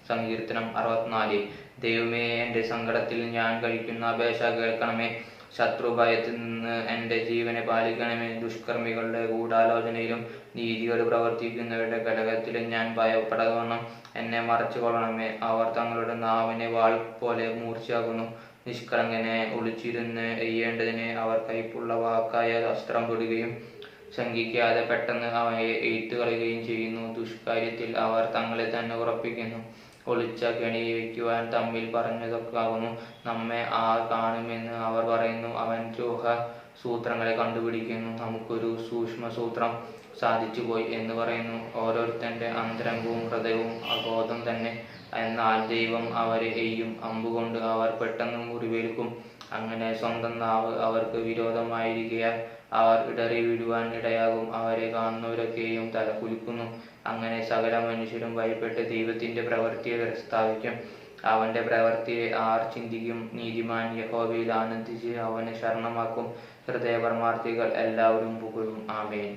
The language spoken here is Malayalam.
സങ്കീർത്തനം 64. ദൈവമേ, എൻ്റെ സങ്കടത്തിൽ ഞാൻ കഴിക്കുന്ന അപേക്ഷ കേൾക്കണമേ. ശത്രുഭയത്തിൽ നിന്ന് എൻ്റെ ജീവനെ പാലിക്കണമേ. ദുഷ്കർമ്മികളുടെ ഗൂഢാലോചനയിലും നീതികേട് പ്രവർത്തിക്കുന്നവരുടെ കലഹത്തിലും ഞാൻ ഭയപ്പെടവണ്ണം എന്നെ മറച്ചു കൊള്ളണമേ. അവർ തങ്ങളുടെ നാവിനെ വാൾ പോലെ മൂർച്ചയാക്കുന്നു. നിഷ്കളങ്കനെ ഒളിച്ചിരുന്ന് എയ്യേണ്ടതിന് അവർ കൈപ്പുള്ള വാക്കായ അസ്ത്രം തൊടുകയും ശങ്കിക്കാതെ പെട്ടെന്ന് അവയെ എയ്ത്തുകളയുകയും ചെയ്യുന്നു. ദുഷ്കാര്യത്തിൽ അവർ തങ്ങളെ തന്നെ ഉറപ്പിക്കുന്നു. ഒളിച്ച കെണി വയ്ക്കുവാൻ തമ്മിൽ പറഞ്ഞതൊക്കെയാകുന്നു. നമ്മെ ആർ കാണുമെന്ന് അവർ പറയുന്നു. അവൻ ദ്രോഹ സൂത്രങ്ങളെ കണ്ടുപിടിക്കുന്നു. നമുക്കൊരു സൂക്ഷ്മസൂത്രം സാധിച്ചുപോയി എന്ന് പറയുന്നു. ഓരോരുത്തൻ്റെ അന്തരംഗവും ഹൃദയവും അബോധം തന്നെ. എന്നാൽ ദൈവം അവരെ എയ്യും അമ്പുകൊണ്ട് അവർ പെട്ടെന്ന് മുറിവേൽക്കും. അങ്ങനെ സ്വന്തം നാവ് അവർക്ക് വിരോധമായിരിക്കയാൽ അവർ ഇടറി വീഴുവാൻ ഇടയാകും. അവരെ കാണുന്നവരൊക്കെയും തല കുലുക്കുന്നു. അങ്ങനെ സകല മനുഷ്യരും ഭയപ്പെട്ട് ദൈവത്തിൻ്റെ പ്രവൃത്തിയെ പ്രസ്താവിക്കും. അവൻ്റെ പ്രവൃത്തിയെ ആർ ചിന്തിക്കും? നീതിമാൻ യഹോവയിൽ ആനന്ദിച്ച് അവനെ ശരണമാക്കും. ഹൃദയപരമാർത്ഥികൾ എല്ലാവരും പുകഴും. ആമേൻ.